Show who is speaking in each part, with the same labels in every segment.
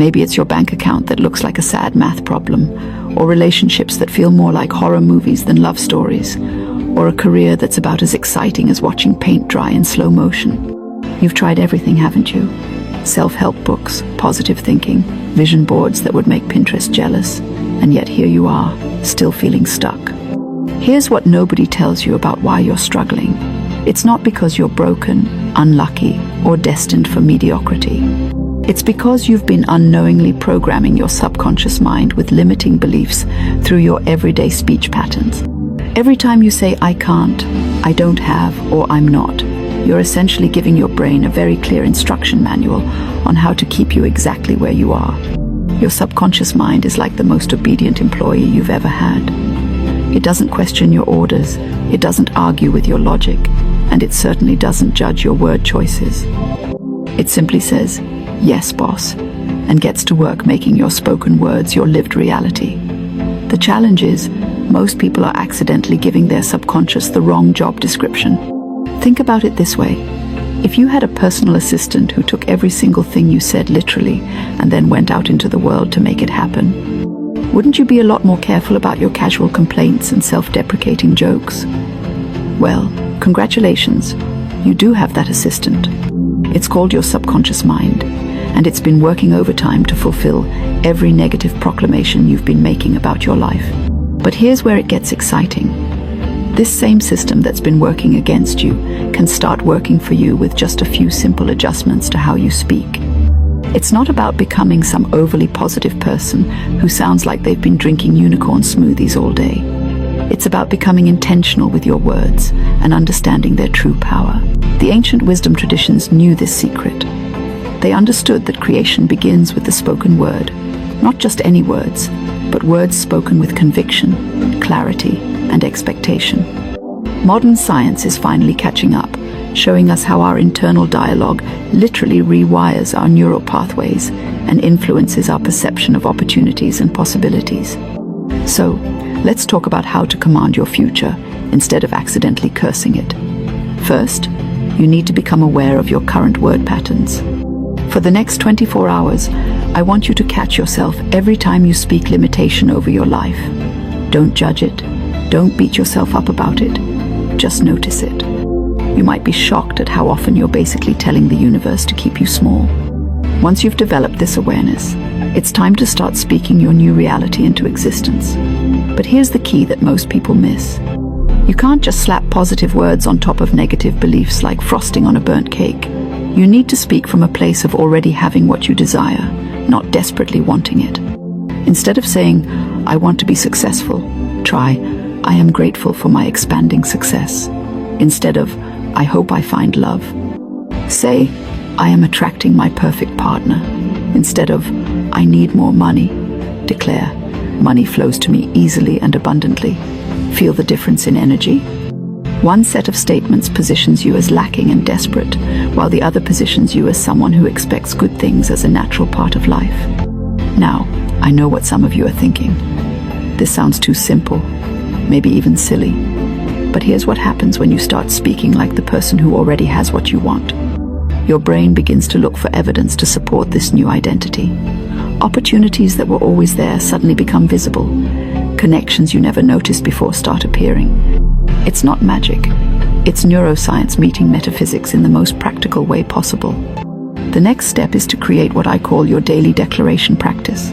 Speaker 1: Maybe it's your bank account that looks like a sad math problem, or relationships that feel more like horror movies than love stories, or a career that's about as exciting as watching paint dry in slow motion. You've tried everything, haven't you? Self-help books, positive thinking, vision boards that would make Pinterest jealous, and yet here you are, still feeling stuck. Here's what nobody tells you about why you're struggling. It's not because you're broken, unlucky, or destined for mediocrity. It's because you've been unknowingly programming your subconscious mind with limiting beliefs through your everyday speech patterns. Every time you say, I can't, I don't have, or I'm not, you're essentially giving your brain a very clear instruction manual on how to keep you exactly where you are. Your subconscious mind is like the most obedient employee you've ever had. It doesn't question your orders, it doesn't argue with your logic, and it certainly doesn't judge your word choices. It simply says, yes, boss, and gets to work making your spoken words your lived reality. The challenge is, most people are accidentally giving their subconscious the wrong job description. Think about it this way. If you had a personal assistant who took every single thing you said literally and then went out into the world to make it happen, wouldn't you be a lot more careful about your casual complaints and self-deprecating jokes? Well, congratulations, you do have that assistant. It's called your subconscious mind, and it's been working overtime to fulfill every negative proclamation you've been making about your life. But here's where it gets exciting. This same system that's been working against you can start working for you with just a few simple adjustments to how you speak. It's not about becoming some overly positive person who sounds like they've been drinking unicorn smoothies all day. It's about becoming intentional with your words and understanding their true power. The ancient wisdom traditions knew this secret. They understood that creation begins with the spoken word, not just any words, but words spoken with conviction, clarity, and expectation. Modern science is finally catching up, showing us how our internal dialogue literally rewires our neural pathways and influences our perception of opportunities and possibilities. So, let's talk about how to command your future instead of accidentally cursing it. First, you need to become aware of your current word patterns. For the next 24 hours, I want you to catch yourself every time you speak limitation over your life. Don't judge it. Don't beat yourself up about it. Just notice it. You might be shocked at how often you're basically telling the universe to keep you small. Once you've developed this awareness, it's time to start speaking your new reality into existence. But here's the key that most people miss. You can't just slap positive words on top of negative beliefs like frosting on a burnt cake. You need to speak from a place of already having what you desire, not desperately wanting it. Instead of saying, I want to be successful, try, I am grateful for my expanding success. Instead of, I hope I find love, say, I am attracting my perfect partner. Instead of, I need more money, declare, money flows to me easily and abundantly. Feel the difference in energy? One set of statements positions you as lacking and desperate, while the other positions you as someone who expects good things as a natural part of life. Now, I know what some of you are thinking. This sounds too simple, maybe even silly. But here's what happens when you start speaking like the person who already has what you want. Your brain begins to look for evidence to support this new identity. Opportunities that were always there suddenly become visible. Connections you never noticed before start appearing. It's not magic. It's neuroscience meeting metaphysics in the most practical way possible. The next step is to create what I call your daily declaration practice.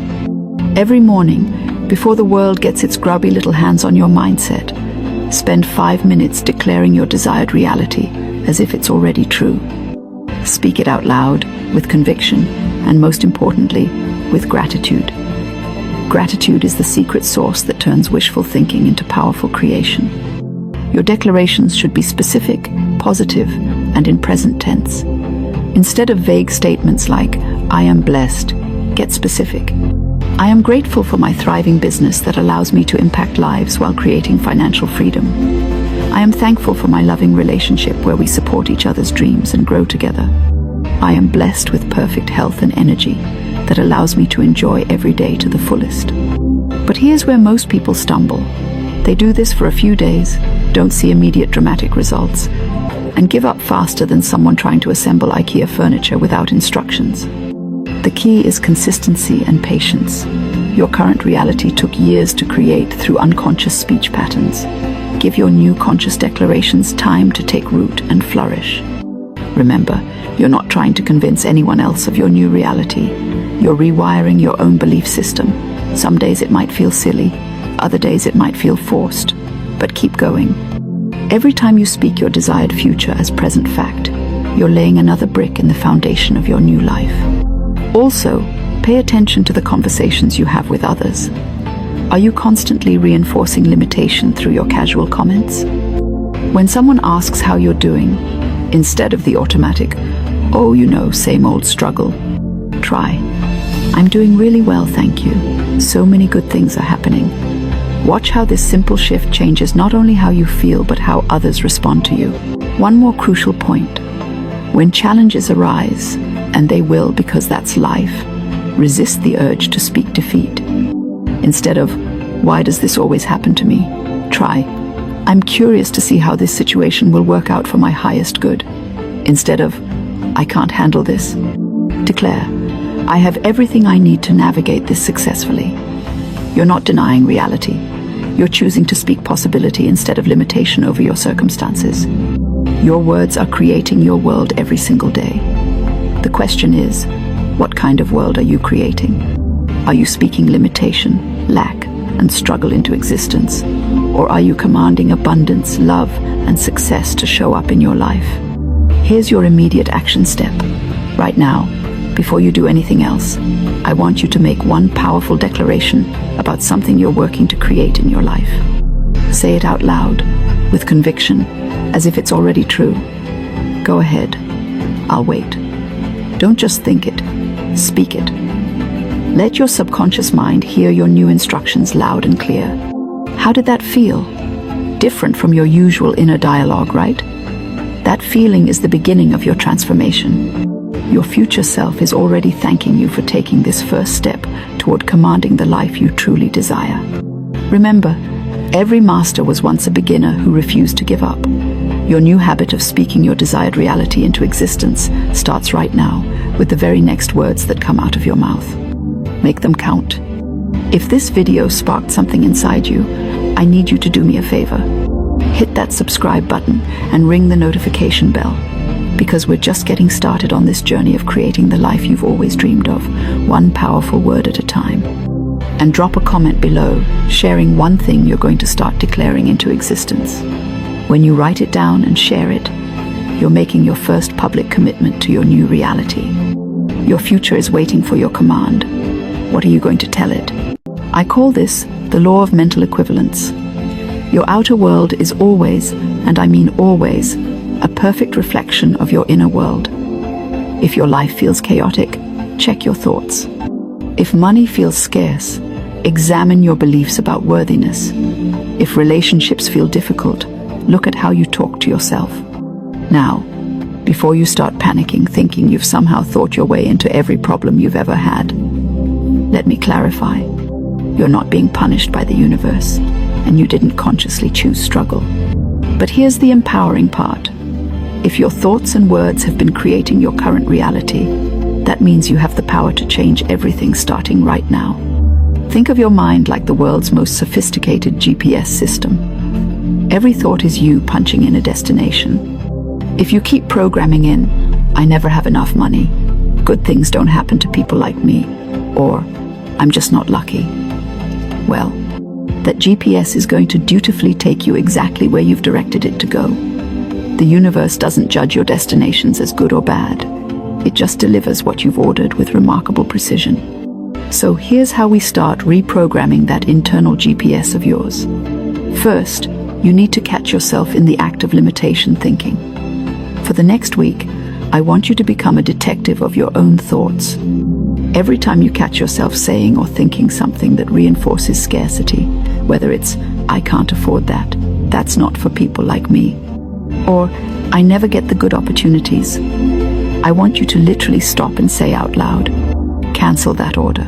Speaker 1: Every morning, before the world gets its grubby little hands on your mindset, spend 5 minutes declaring your desired reality as if it's already true. Speak it out loud, with conviction, and most importantly, with gratitude. Gratitude is the secret sauce that turns wishful thinking into powerful creation. Your declarations should be specific, positive, and in present tense. Instead of vague statements like, I am blessed, get specific. I am grateful for my thriving business that allows me to impact lives while creating financial freedom. I am thankful for my loving relationship where we support each other's dreams and grow together. I am blessed with perfect health and energy that allows me to enjoy every day to the fullest. But here's where most people stumble. They do this for a few days, don't see immediate dramatic results, and give up faster than someone trying to assemble IKEA furniture without instructions. The key is consistency and patience. Your current reality took years to create through unconscious speech patterns. Give your new conscious declarations time to take root and flourish. Remember, you're not trying to convince anyone else of your new reality. You're rewiring your own belief system. Some days it might feel silly, other days it might feel forced, but keep going. Every time you speak your desired future as present fact, you're laying another brick in the foundation of your new life. Also, pay attention to the conversations you have with others. Are you constantly reinforcing limitation through your casual comments? When someone asks how you're doing, instead of the automatic, "Oh, you know, same old struggle," try, "I'm doing really well, thank you. So many good things are happening." Watch how this simple shift changes not only how you feel, but how others respond to you. One more crucial point. When challenges arise, and they will because that's life, resist the urge to speak defeat. Instead of, "Why does this always happen to me?" try, "I'm curious to see how this situation will work out for my highest good." Instead of, "I can't handle this," declare, "I have everything I need to navigate this successfully." You're not denying reality. You're choosing to speak possibility instead of limitation over your circumstances. Your words are creating your world every single day. The question is, what kind of world are you creating? Are you speaking limitation, lack, and struggle into existence? Or are you commanding abundance, love, and success to show up in your life? Here's your immediate action step. Right now, before you do anything else, I want you to make one powerful declaration about something you're working to create in your life. Say it out loud, with conviction, as if it's already true. Go ahead. I'll wait. Don't just think it, speak it. Let your subconscious mind hear your new instructions loud and clear. How did that feel? Different from your usual inner dialogue, right? That feeling is the beginning of your transformation. Your future self is already thanking you for taking this first step toward commanding the life you truly desire. Remember, every master was once a beginner who refused to give up. Your new habit of speaking your desired reality into existence starts right now with the very next words that come out of your mouth. Make them count. If this video sparked something inside you, I need you to do me a favor. Hit that subscribe button and ring the notification bell, because we're just getting started on this journey of creating the life you've always dreamed of, one powerful word at a time. And drop a comment below, sharing one thing you're going to start declaring into existence. When you write it down and share it, you're making your first public commitment to your new reality. Your future is waiting for your command. What are you going to tell it? I call this the law of mental equivalence. Your outer world is always, and I mean always, a perfect reflection of your inner world. If your life feels chaotic, check your thoughts. If money feels scarce, examine your beliefs about worthiness. If relationships feel difficult, look at how you talk to yourself. Now, before you start panicking, thinking you've somehow thought your way into every problem you've ever had, let me clarify. You're not being punished by the universe, and you didn't consciously choose struggle. But here's the empowering part. If your thoughts and words have been creating your current reality, that means you have the power to change everything starting right now. Think of your mind like the world's most sophisticated GPS system. Every thought is you punching in a destination. If you keep programming in, "I never have enough money," "Good things don't happen to people like me," or "I'm just not lucky," well, that GPS is going to dutifully take you exactly where you've directed it to go. The universe doesn't judge your destinations as good or bad. It just delivers what you've ordered with remarkable precision. So here's how we start reprogramming that internal GPS of yours. First, you need to catch yourself in the act of limitation thinking. For the next week, I want you to become a detective of your own thoughts. Every time you catch yourself saying or thinking something that reinforces scarcity, whether it's, "I can't afford that," "That's not for people like me," or "I never get the good opportunities," I want you to literally stop and say out loud, "Cancel that order."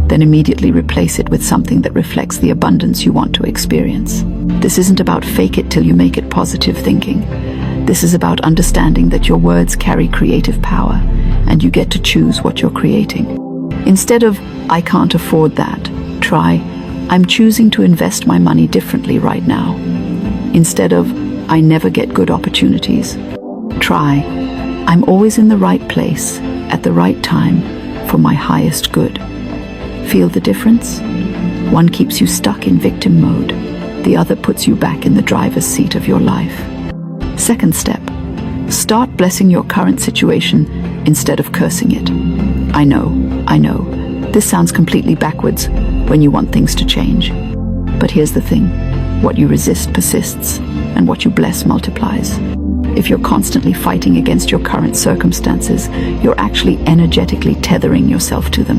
Speaker 1: Then immediately replace it with something that reflects the abundance you want to experience. This isn't about fake it till you make it positive thinking. This is about understanding that your words carry creative power, and you get to choose what you're creating. Instead of, "I can't afford that," try, "I'm choosing to invest my money differently right now." Instead of, "I never get good opportunities," try, "I'm always in the right place, at the right time, for my highest good." Feel the difference? One keeps you stuck in victim mode. The other puts you back in the driver's seat of your life. Second step, start blessing your current situation instead of cursing it. I know. This sounds completely backwards when you want things to change. But here's the thing. What you resist persists, and what you bless multiplies. If you're constantly fighting against your current circumstances, you're actually energetically tethering yourself to them.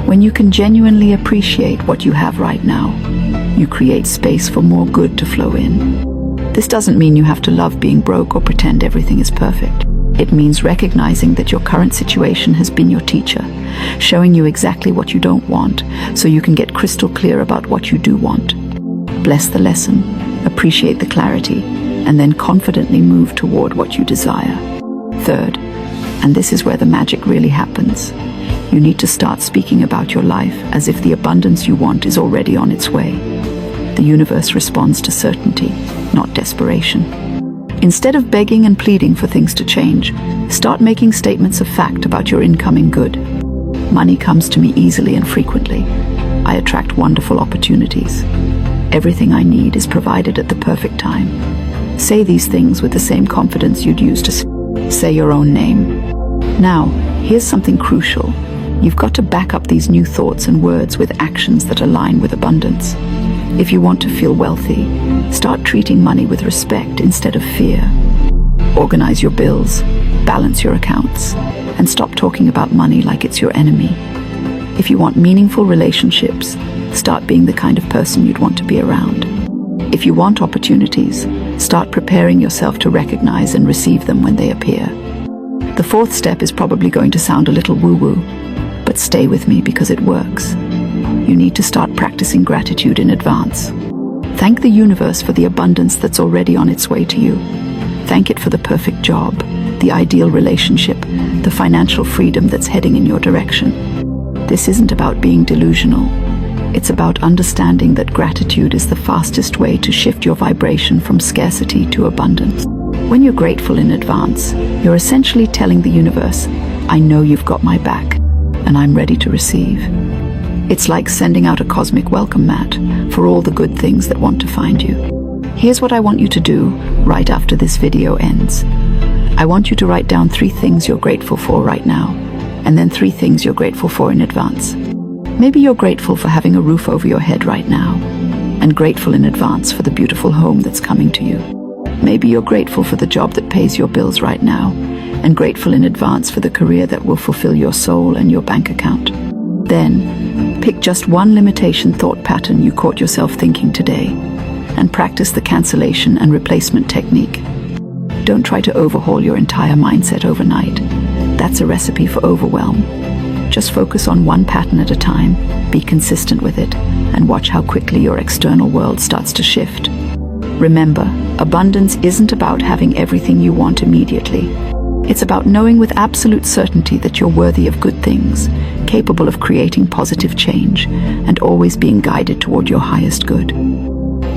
Speaker 1: When you can genuinely appreciate what you have right now, you create space for more good to flow in. This doesn't mean you have to love being broke or pretend everything is perfect. It means recognizing that your current situation has been your teacher, showing you exactly what you don't want, so you can get crystal clear about what you do want. Bless the lesson, appreciate the clarity, and then confidently move toward what you desire. Third, and this is where the magic really happens, you need to start speaking about your life as if the abundance you want is already on its way. The universe responds to certainty, not desperation. Instead of begging and pleading for things to change, start making statements of fact about your incoming good. Money comes to me easily and frequently. I attract wonderful opportunities. Everything I need is provided at the perfect time. Say these things with the same confidence you'd use to say your own name. Now, here's something crucial. You've got to back up these new thoughts and words with actions that align with abundance. If you want to feel wealthy, start treating money with respect instead of fear. Organize your bills, balance your accounts, and stop talking about money like it's your enemy. If you want meaningful relationships, start being the kind of person you'd want to be around. If you want opportunities, start preparing yourself to recognize and receive them when they appear. The fourth step is probably going to sound a little woo-woo, but stay with me because it works. You need to start practicing gratitude in advance. Thank the universe for the abundance that's already on its way to you. Thank it for the perfect job, the ideal relationship, the financial freedom that's heading in your direction. This isn't about being delusional. It's about understanding that gratitude is the fastest way to shift your vibration from scarcity to abundance. When you're grateful in advance, you're essentially telling the universe, "I know you've got my back, and I'm ready to receive." It's like sending out a cosmic welcome mat for all the good things that want to find you. Here's what I want you to do right after this video ends. I want you to write down 3 things you're grateful for right now, and then 3 things you're grateful for in advance. Maybe you're grateful for having a roof over your head right now, and grateful in advance for the beautiful home that's coming to you. Maybe you're grateful for the job that pays your bills right now, and grateful in advance for the career that will fulfill your soul and your bank account. Then, pick just one limitation thought pattern you caught yourself thinking today, and practice the cancellation and replacement technique. Don't try to overhaul your entire mindset overnight. That's a recipe for overwhelm. Just focus on one pattern at a time, be consistent with it, and watch how quickly your external world starts to shift. Remember, abundance isn't about having everything you want immediately. It's about knowing with absolute certainty that you're worthy of good things, capable of creating positive change, and always being guided toward your highest good.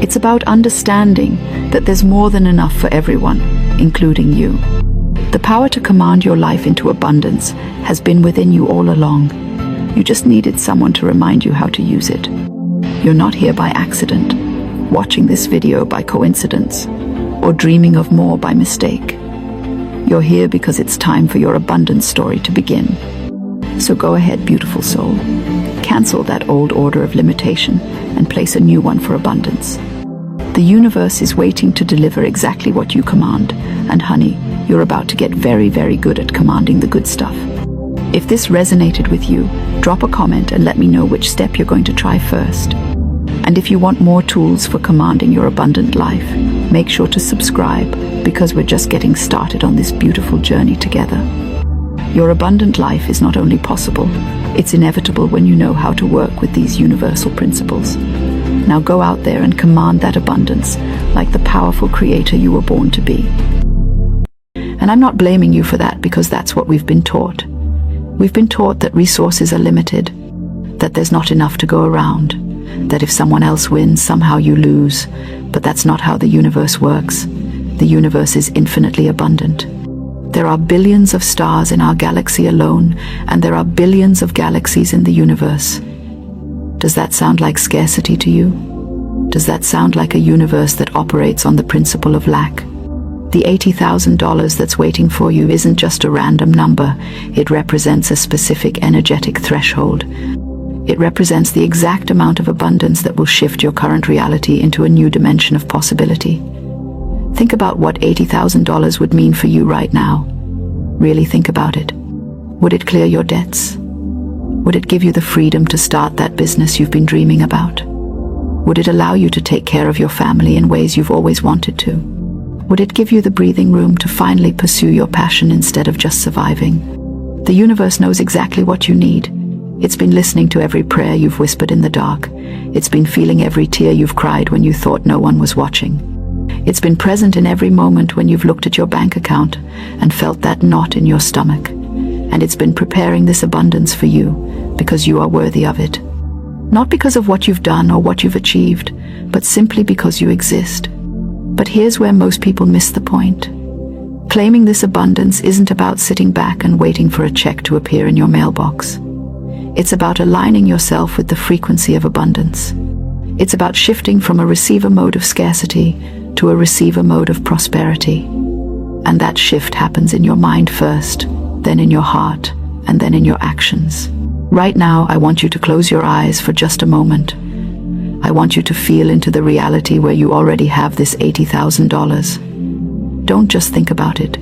Speaker 1: It's about understanding that there's more than enough for everyone, including you. The power to command your life into abundance has been within you all along. You just needed someone to remind you how to use it. You're not here by accident, watching this video by coincidence, or dreaming of more by mistake. You're here because it's time for your abundance story to begin. So go ahead, beautiful soul. Cancel that old order of limitation and place a new one for abundance. The universe is waiting to deliver exactly what you command, and honey, you're about to get very, very good at commanding the good stuff. If this resonated with you, drop a comment and let me know which step you're going to try first. And if you want more tools for commanding your abundant life, make sure to subscribe, because we're just getting started on this beautiful journey together. Your abundant life is not only possible, it's inevitable when you know how to work with these universal principles. Now go out there and command that abundance like the powerful creator you were born to be. And I'm not blaming you for that, because that's what we've been taught. We've been taught that resources are limited, that there's not enough to go around, that if someone else wins, somehow you lose. But that's not how the universe works. The universe is infinitely abundant. There are billions of stars in our galaxy alone, and there are billions of galaxies in the universe. Does that sound like scarcity to you? Does that sound like a universe that operates on the principle of lack? The $80,000 that's waiting for you isn't just a random number. It represents a specific energetic threshold. It represents the exact amount of abundance that will shift your current reality into a new dimension of possibility. Think about what $80,000 would mean for you right now. Really think about it. Would it clear your debts? Would it give you the freedom to start that business you've been dreaming about? Would it allow you to take care of your family in ways you've always wanted to? Would it give you the breathing room to finally pursue your passion instead of just surviving? The universe knows exactly what you need. It's been listening to every prayer you've whispered in the dark. It's been feeling every tear you've cried when you thought no one was watching. It's been present in every moment when you've looked at your bank account and felt that knot in your stomach. And it's been preparing this abundance for you because you are worthy of it. Not because of what you've done or what you've achieved, but simply because you exist. But here's where most people miss the point. Claiming this abundance isn't about sitting back and waiting for a check to appear in your mailbox. It's about aligning yourself with the frequency of abundance. It's about shifting from a receiver mode of scarcity to a receiver mode of prosperity. And that shift happens in your mind first, then in your heart, and then in your actions. Right now, I want you to close your eyes for just a moment. I want you to feel into the reality where you already have this $80,000. Don't just think about it.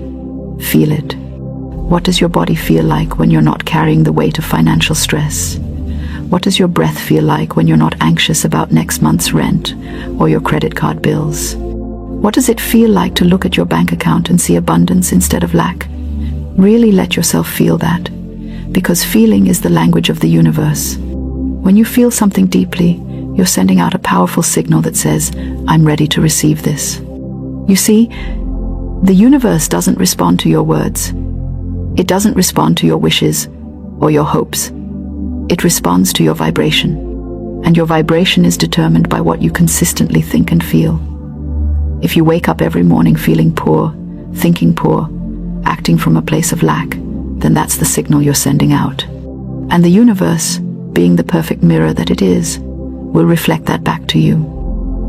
Speaker 1: Feel it. What does your body feel like when you're not carrying the weight of financial stress? What does your breath feel like when you're not anxious about next month's rent or your credit card bills? What does it feel like to look at your bank account and see abundance instead of lack? Really let yourself feel that, because feeling is the language of the universe. When you feel something deeply, you're sending out a powerful signal that says, I'm ready to receive this. You see, the universe doesn't respond to your words. It doesn't respond to your wishes or your hopes. It responds to your vibration. And your vibration is determined by what you consistently think and feel. If you wake up every morning feeling poor, thinking poor, acting from a place of lack, then that's the signal you're sending out. And the universe, being the perfect mirror that it is, will reflect that back to you.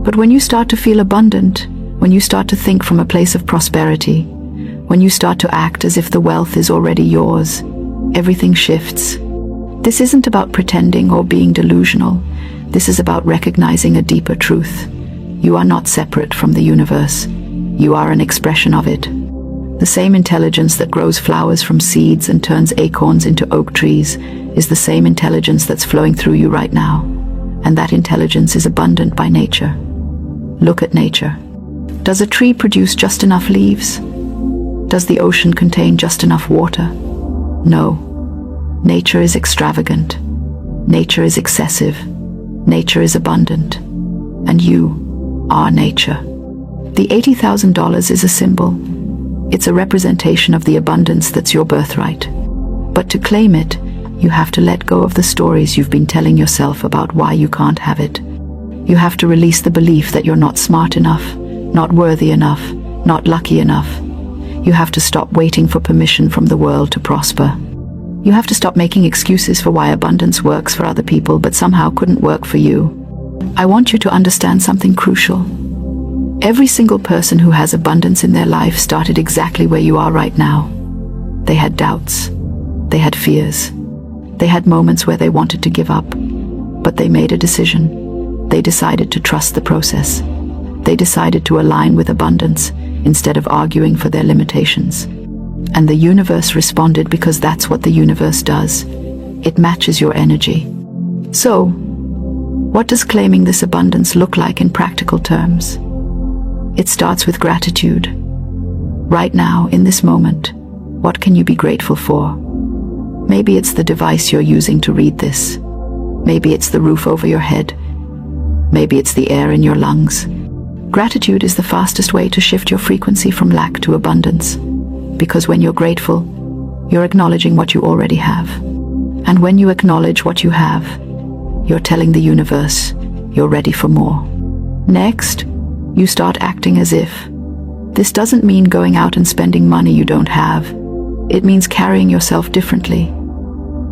Speaker 1: But when you start to feel abundant, when you start to think from a place of prosperity, when you start to act as if the wealth is already yours, everything shifts. This isn't about pretending or being delusional. This is about recognizing a deeper truth. You are not separate from the universe. You are an expression of it. The same intelligence that grows flowers from seeds and turns acorns into oak trees is the same intelligence that's flowing through you right now. And that intelligence is abundant by nature. Look at nature. Does a tree produce just enough leaves? Does the ocean contain just enough water? No. Nature is extravagant. Nature is excessive. Nature is abundant. And you are nature. The $80,000 is a symbol. It's a representation of the abundance that's your birthright. But to claim it, you have to let go of the stories you've been telling yourself about why you can't have it. You have to release the belief that you're not smart enough, not worthy enough, not lucky enough. You have to stop waiting for permission from the world to prosper. You have to stop making excuses for why abundance works for other people but somehow couldn't work for you. I want you to understand something crucial. Every single person who has abundance in their life started exactly where you are right now. They had doubts. They had fears. They had moments where they wanted to give up. But they made a decision. They decided to trust the process. They decided to align with abundance instead of arguing for their limitations. And the universe responded because that's what the universe does. It matches your energy. So, what does claiming this abundance look like in practical terms? It starts with gratitude. Right now, in this moment, what can you be grateful for? Maybe it's the device you're using to read this. Maybe it's the roof over your head. Maybe it's the air in your lungs. Gratitude is the fastest way to shift your frequency from lack to abundance. Because when you're grateful, You're acknowledging what you already have. And when you acknowledge what you have, you're telling the universe you're ready for more. Next, you start acting as if. This doesn't mean going out and spending money you don't have. It means carrying yourself differently.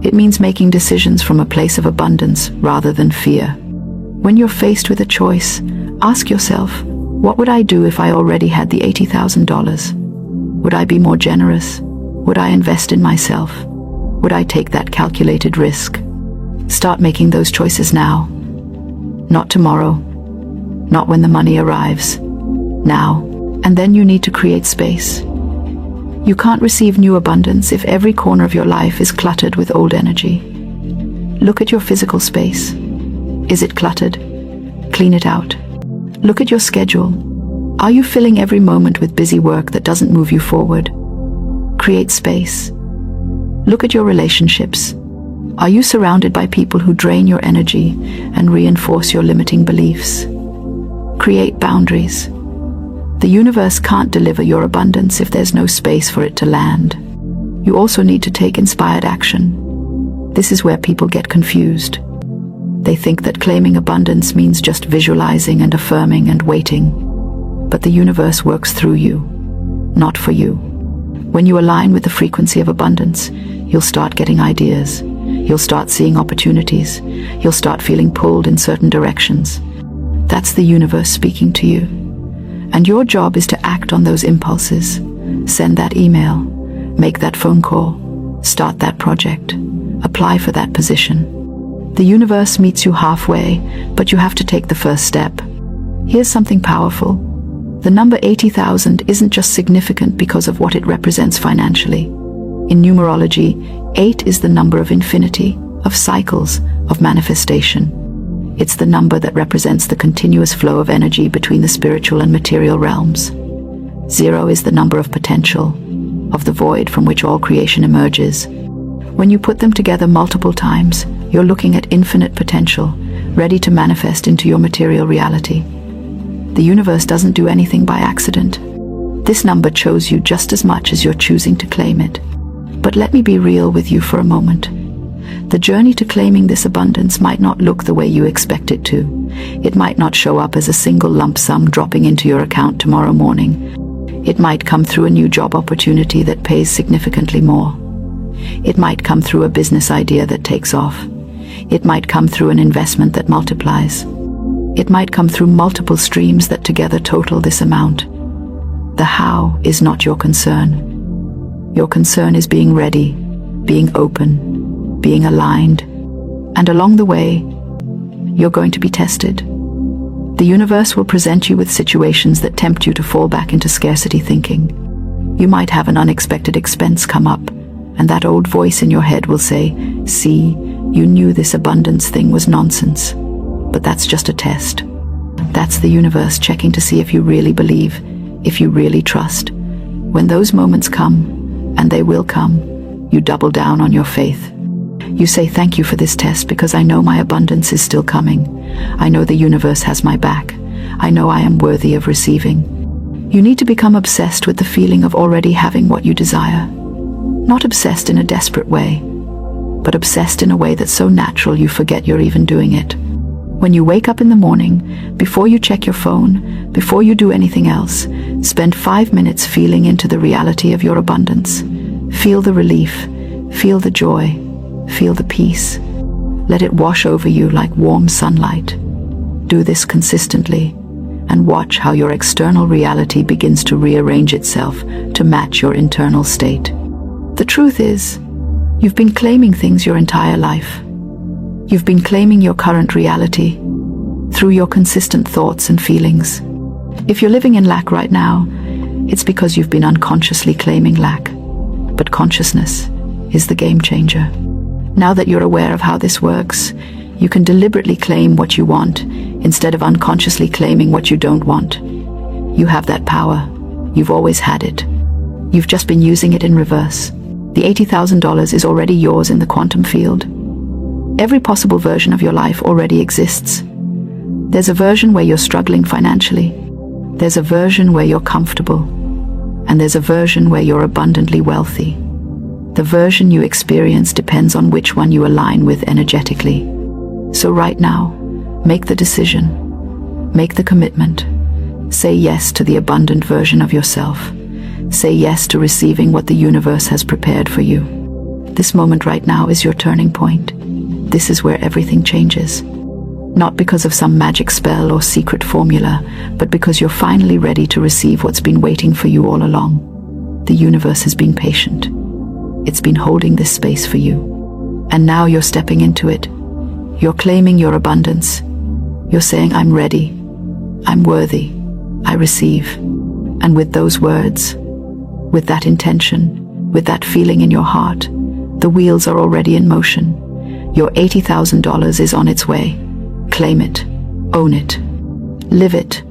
Speaker 1: It means making decisions from a place of abundance rather than fear. When you're faced with a choice, ask yourself, what would I do if I already had the $80,000? Would I be more generous? Would I invest in myself? Would I take that calculated risk? Start making those choices now. Not tomorrow. Not when the money arrives. Now. And then you need to create space. You can't receive new abundance if every corner of your life is cluttered with old energy. Look at your physical space. Is it cluttered? Clean it out. Look at your schedule. Are you filling every moment with busy work that doesn't move you forward? Create space. Look at your relationships. Are you surrounded by people who drain your energy and reinforce your limiting beliefs? Create boundaries. The universe can't deliver your abundance if there's no space for it to land. You also need to take inspired action. This is where people get confused. They think that claiming abundance means just visualizing and affirming and waiting. But the universe works through you, not for you. When you align with the frequency of abundance, you'll start getting ideas. You'll start seeing opportunities. You'll start feeling pulled in certain directions. That's the universe speaking to you. And your job is to act on those impulses. Send that email, make that phone call, start that project, apply for that position. The universe meets you halfway, but you have to take the first step. Here's something powerful. The number 80,000 isn't just significant because of what it represents financially. In numerology, 8 is the number of infinity, of cycles, of manifestation. It's the number that represents the continuous flow of energy between the spiritual and material realms. 0 is the number of potential, of the void from which all creation emerges. When you put them together multiple times, you're looking at infinite potential, ready to manifest into your material reality. The universe doesn't do anything by accident. This number chose you just as much as you're choosing to claim it. But let me be real with you for a moment. The journey to claiming this abundance might not look the way you expect it to. It might not show up as a single lump sum dropping into your account tomorrow morning. It might come through a new job opportunity that pays significantly more. It might come through a business idea that takes off. It might come through an investment that multiplies. It might come through multiple streams that together total this amount. The how is not your concern. Your concern is being ready, being open, being aligned. And along the way, you're going to be tested. The universe will present you with situations that tempt you to fall back into scarcity thinking. You might have an unexpected expense come up, and that old voice in your head will say, "See, you knew this abundance thing was nonsense." But that's just a test. That's the universe checking to see if you really believe, if you really trust. When those moments come, and they will come, you double down on your faith. You say, "Thank you for this test because I know my abundance is still coming. I know the universe has my back. I know I am worthy of receiving." You need to become obsessed with the feeling of already having what you desire. Not obsessed in a desperate way, but obsessed in a way that's so natural you forget you're even doing it. When you wake up in the morning, before you check your phone, before you do anything else, spend 5 minutes feeling into the reality of your abundance. Feel the relief, feel the joy, feel the peace. Let it wash over you like warm sunlight. Do this consistently, and watch how your external reality begins to rearrange itself to match your internal state. The truth is, you've been claiming things your entire life. You've been claiming your current reality through your consistent thoughts and feelings. If you're living in lack right now, it's because you've been unconsciously claiming lack. But consciousness is the game changer. Now that you're aware of how this works, you can deliberately claim what you want instead of unconsciously claiming what you don't want. You have that power. You've always had it. You've just been using it in reverse. The $80,000 is already yours in the quantum field. Every possible version of your life already exists. There's a version where you're struggling financially. There's a version where you're comfortable. And there's a version where you're abundantly wealthy. The version you experience depends on which one you align with energetically. So right now, make the decision. Make the commitment. Say yes to the abundant version of yourself. Say yes to receiving what the universe has prepared for you. This moment right now is your turning point. This is where everything changes. Not because of some magic spell or secret formula, but because you're finally ready to receive what's been waiting for you all along. The universe has been patient. It's been holding this space for you. And now you're stepping into it. You're claiming your abundance. You're saying, I'm ready. I'm worthy. I receive. And with those words, with that intention, with that feeling in your heart, the wheels are already in motion. Your $80,000 is on its way. Claim it. Own it. Live it.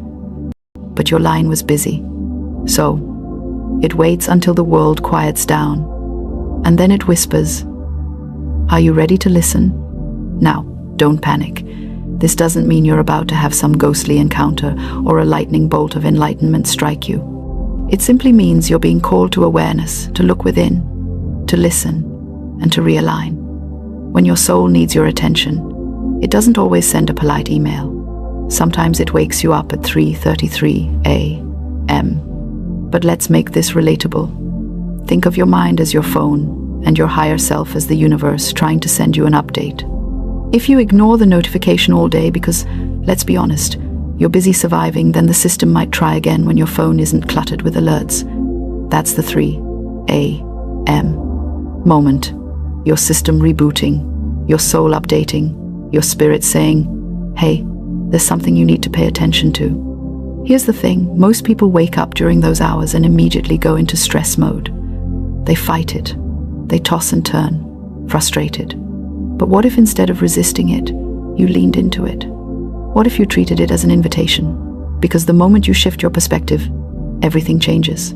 Speaker 1: But your line was busy. So, it waits until the world quiets down. And then it whispers, are you ready to listen? Now, don't panic. This doesn't mean you're about to have some ghostly encounter or a lightning bolt of enlightenment strike you. It simply means you're being called to awareness, to look within, to listen, and to realign. When your soul needs your attention, it doesn't always send a polite email. Sometimes it wakes you up at 3:33 a.m. But let's make this relatable. Think of your mind as your phone and your higher self as the universe trying to send you an update. If you ignore the notification all day because, let's be honest, you're busy surviving, then the system might try again when your phone isn't cluttered with alerts. That's the 3 a.m. moment. Your system rebooting, your soul updating, your spirit saying, hey, there's something you need to pay attention to. Here's the thing, most people wake up during those hours and immediately go into stress mode. They fight it. They toss and turn, frustrated. But what if instead of resisting it, you leaned into it? What if you treated it as an invitation? Because the moment you shift your perspective, everything changes.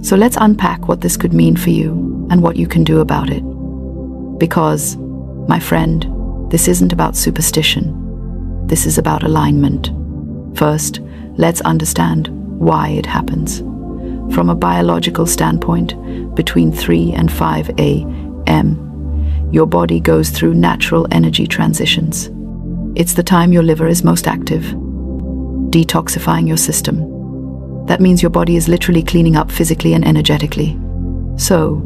Speaker 1: So let's unpack what this could mean for you and what you can do about it. Because, my friend, this isn't about superstition. This is about alignment. First, let's understand why it happens. From a biological standpoint, between 3 and 5 a.m., your body goes through natural energy transitions. It's the time your liver is most active, detoxifying your system. That means your body is literally cleaning up physically and energetically. So,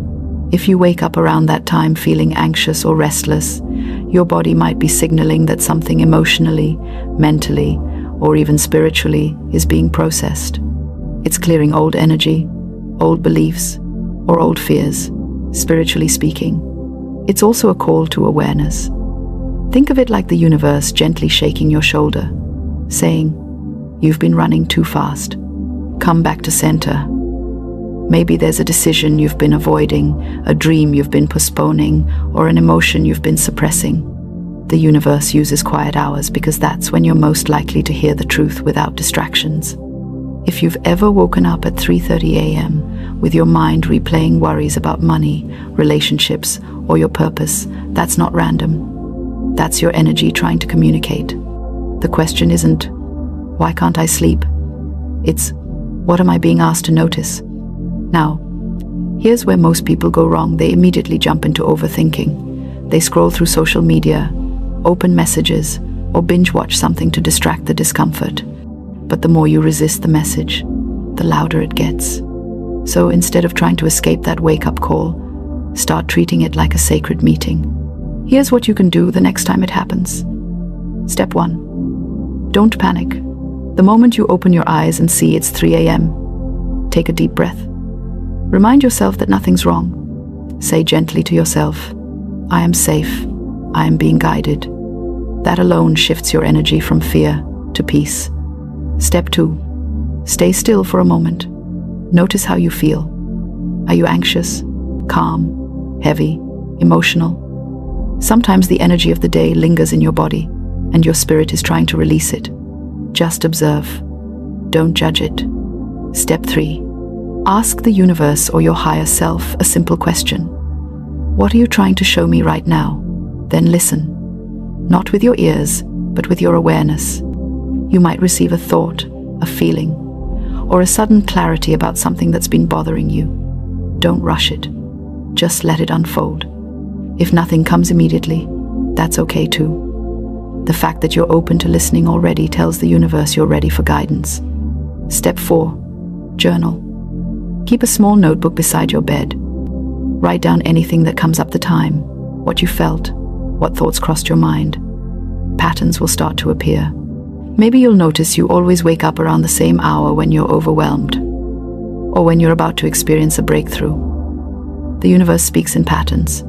Speaker 1: if you wake up around that time feeling anxious or restless, your body might be signaling that something emotionally, mentally, or even spiritually is being processed. It's clearing old energy, old beliefs, or old fears, spiritually speaking. It's also a call to awareness. Think of it like the universe gently shaking your shoulder, saying, you've been running too fast. Come back to center. Maybe there's a decision you've been avoiding, a dream you've been postponing, or an emotion you've been suppressing. The universe uses quiet hours because that's when you're most likely to hear the truth without distractions. If you've ever woken up at 3:30 a.m. with your mind replaying worries about money, relationships, or your purpose, that's not random. That's your energy trying to communicate. The question isn't, why can't I sleep? It's, what am I being asked to notice? Now, here's where most people go wrong. They immediately jump into overthinking. They scroll through social media, open messages, or binge watch something to distract the discomfort. But the more you resist the message, the louder it gets. So instead of trying to escape that wake-up call, start treating it like a sacred meeting. Here's what you can do the next time it happens. Step 1. Don't panic. The moment you open your eyes and see it's 3 a.m., take a deep breath. Remind yourself that nothing's wrong. Say gently to yourself, I am safe. I am being guided. That alone shifts your energy from fear to peace. Step 2. Stay still for a moment. Notice how you feel. Are you anxious, calm, heavy, emotional? Sometimes the energy of the day lingers in your body, and your spirit is trying to release it. Just observe. Don't judge it. Step 3. Ask the universe or your higher self a simple question. What are you trying to show me right now? Then listen. Not with your ears, but with your awareness. You might receive a thought, a feeling, or a sudden clarity about something that's been bothering you. Don't rush it. Just let it unfold. If nothing comes immediately, that's okay too. The fact that you're open to listening already tells the universe you're ready for guidance. Step 4. Journal. Keep a small notebook beside your bed. Write down anything that comes up the time, what you felt, what thoughts crossed your mind. Patterns will start to appear. Maybe you'll notice you always wake up around the same hour when you're overwhelmed, or when you're about to experience a breakthrough. The universe speaks in patterns.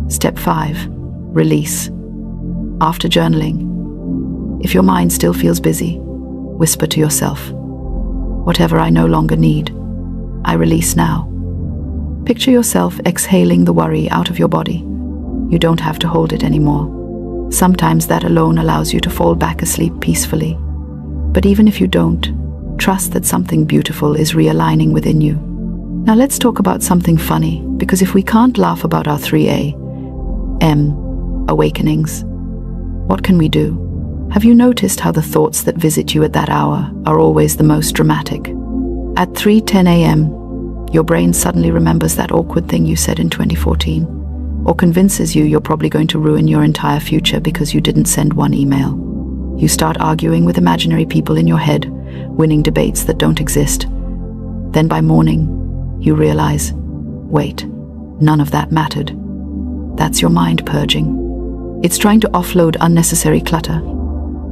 Speaker 1: Step 5. Release. After journaling, if your mind still feels busy, whisper to yourself, "Whatever I no longer need, I release now." Picture yourself exhaling the worry out of your body. You don't have to hold it anymore. Sometimes that alone allows you to fall back asleep peacefully. But even if you don't, trust that something beautiful is realigning within you. Now let's talk about something funny, because if we can't laugh about our 3 a.m. awakenings, what can we do? Have you noticed how the thoughts that visit you at that hour are always the most dramatic? At 3:10 a.m., your brain suddenly remembers that awkward thing you said in 2014, or convinces you you're probably going to ruin your entire future because you didn't send one email. You start arguing with imaginary people in your head, winning debates that don't exist. Then by morning, you realize, wait, none of that mattered. That's your mind purging. It's trying to offload unnecessary clutter.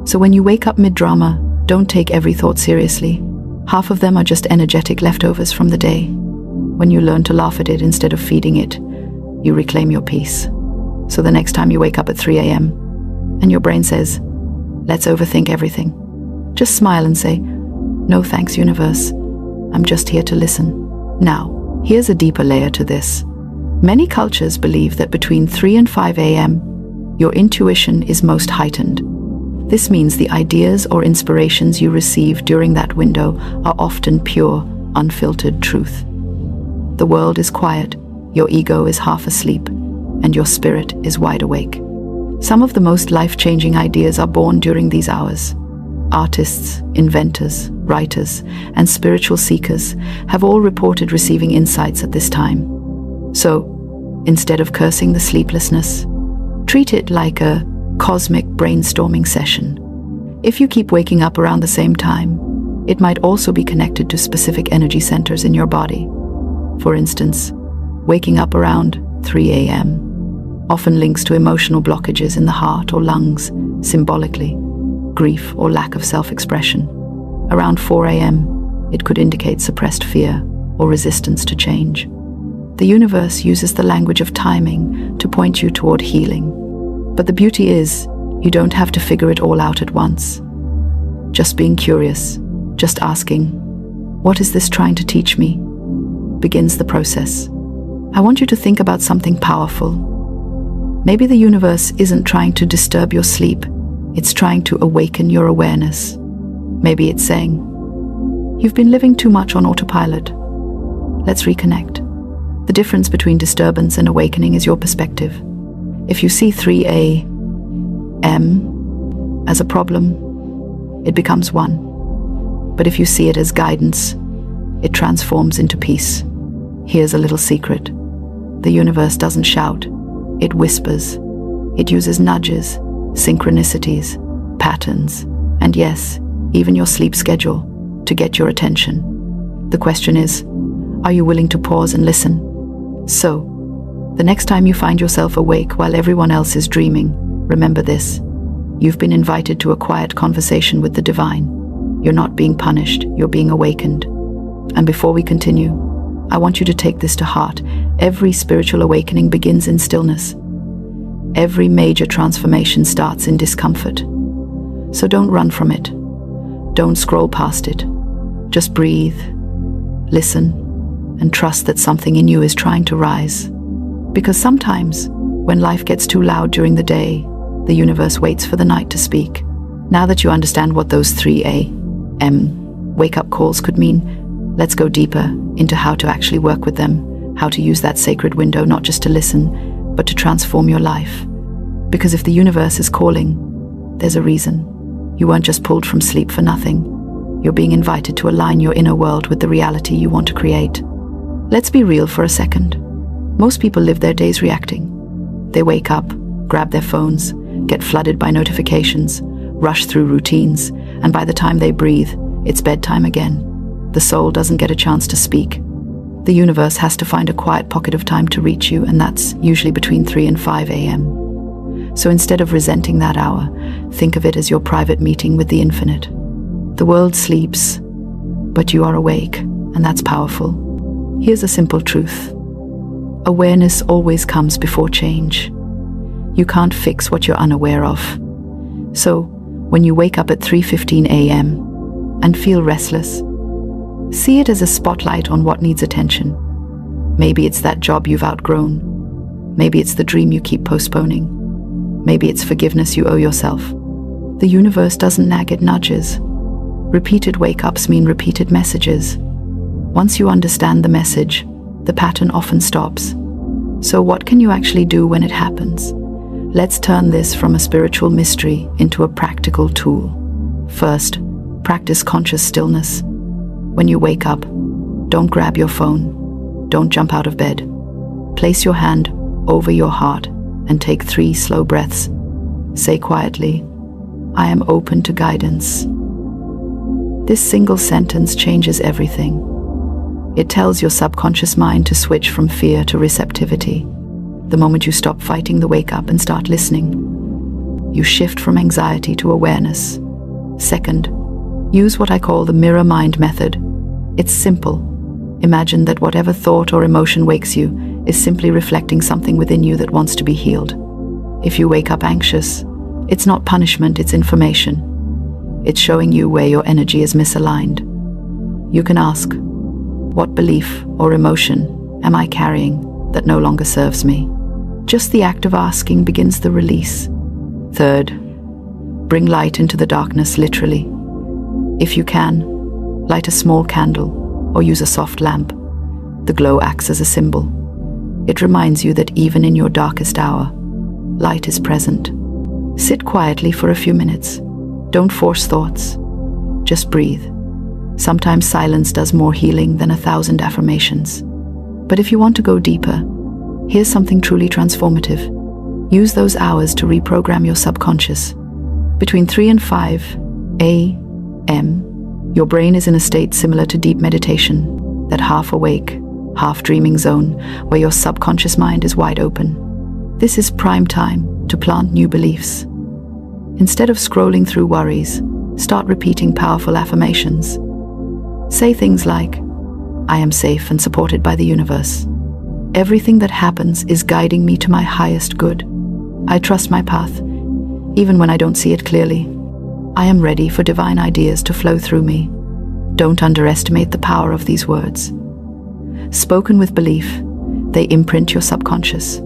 Speaker 1: So when you wake up mid-drama, don't take every thought seriously. Half of them are just energetic leftovers from the day. When you learn to laugh at it instead of feeding it, you reclaim your peace. So the next time you wake up at 3 a.m. and your brain says, "Let's overthink everything," just smile and say, "No thanks, universe. I'm just here to listen." Now, here's a deeper layer to this. Many cultures believe that between 3 and 5 a.m., your intuition is most heightened. This means the ideas or inspirations you receive during that window are often pure, unfiltered truth. The world is quiet, your ego is half asleep, and your spirit is wide awake. Some of the most life-changing ideas are born during these hours. Artists, inventors, writers, and spiritual seekers have all reported receiving insights at this time. So, instead of cursing the sleeplessness, treat it like a cosmic brainstorming session. If you keep waking up around the same time, it might also be connected to specific energy centers in your body. For instance, waking up around 3 a.m. often links to emotional blockages in the heart or lungs, symbolically, grief or lack of self-expression. Around 4 a.m., it could indicate suppressed fear or resistance to change. The universe uses the language of timing to point you toward healing. But the beauty is, you don't have to figure it all out at once. Just being curious, just asking, "What is this trying to teach me?" begins the process. I want you to think about something powerful. Maybe the universe isn't trying to disturb your sleep, it's trying to awaken your awareness. Maybe it's saying, "You've been living too much on autopilot. Let's reconnect." The difference between disturbance and awakening is your perspective. If you see 3 a.m. as a problem, it becomes 1. But if you see it as guidance, it transforms into peace. Here's a little secret. The universe doesn't shout, it whispers. It uses nudges, synchronicities, patterns, and yes, even your sleep schedule to get your attention. The question is, are you willing to pause and listen? So, the next time you find yourself awake while everyone else is dreaming, remember this. You've been invited to a quiet conversation with the divine. You're not being punished, you're being awakened. And before we continue, I want you to take this to heart. Every spiritual awakening begins in stillness. Every major transformation starts in discomfort. So don't run from it. Don't scroll past it. Just breathe, listen, and trust that something in you is trying to rise. Because sometimes, when life gets too loud during the day, the universe waits for the night to speak. Now that you understand what those 3 a.m. wake-up calls could mean, let's go deeper into how to actually work with them, how to use that sacred window not just to listen, but to transform your life. Because if the universe is calling, there's a reason. You weren't just pulled from sleep for nothing. You're being invited to align your inner world with the reality you want to create. Let's be real for a second. Most people live their days reacting. They wake up, grab their phones, get flooded by notifications, rush through routines, and by the time they breathe, it's bedtime again. The soul doesn't get a chance to speak. The universe has to find a quiet pocket of time to reach you, and that's usually between 3 and 5 a.m. So instead of resenting that hour, think of it as your private meeting with the infinite. The world sleeps, but you are awake, and that's powerful. Here's a simple truth. Awareness always comes before change. You can't fix what you're unaware of. So, when you wake up at 3:15 a.m. and feel restless, see it as a spotlight on what needs attention. Maybe it's that job you've outgrown. Maybe it's the dream you keep postponing. Maybe it's forgiveness you owe yourself. The universe doesn't nag, it nudges. Repeated wake-ups mean repeated messages. Once you understand the message, the pattern often stops. So what can you actually do when it happens? Let's turn this from a spiritual mystery into a practical tool. First, practice conscious stillness. When you wake up, don't grab your phone. Don't jump out of bed. Place your hand over your heart and take 3 slow breaths. Say quietly, "I am open to guidance." This single sentence changes everything. It tells your subconscious mind to switch from fear to receptivity. The moment you stop fighting the wake-up and start listening, you shift from anxiety to awareness. Second, use what I call the mirror mind method. It's simple. Imagine that whatever thought or emotion wakes you is simply reflecting something within you that wants to be healed. If you wake up anxious, it's not punishment, it's information. It's showing you where your energy is misaligned. You can ask, what belief or emotion am I carrying that no longer serves me? Just the act of asking begins the release. Third, bring light into the darkness, literally. If you can, light a small candle or use a soft lamp. The glow acts as a symbol. It reminds you that even in your darkest hour, light is present. Sit quietly for a few minutes. Don't force thoughts. Just breathe. Sometimes silence does more healing than 1,000 affirmations. But if you want to go deeper, here's something truly transformative. Use those hours to reprogram your subconscious. Between 3 and 5 a.m., your brain is in a state similar to deep meditation, that half-awake, half-dreaming zone where your subconscious mind is wide open. This is prime time to plant new beliefs. Instead of scrolling through worries, start repeating powerful affirmations. Say things like, "I am safe and supported by the universe. Everything that happens is guiding me to my highest good. I trust my path, even when I don't see it clearly. I am ready for divine ideas to flow through me." Don't underestimate the power of these words. Spoken with belief, they imprint your subconscious.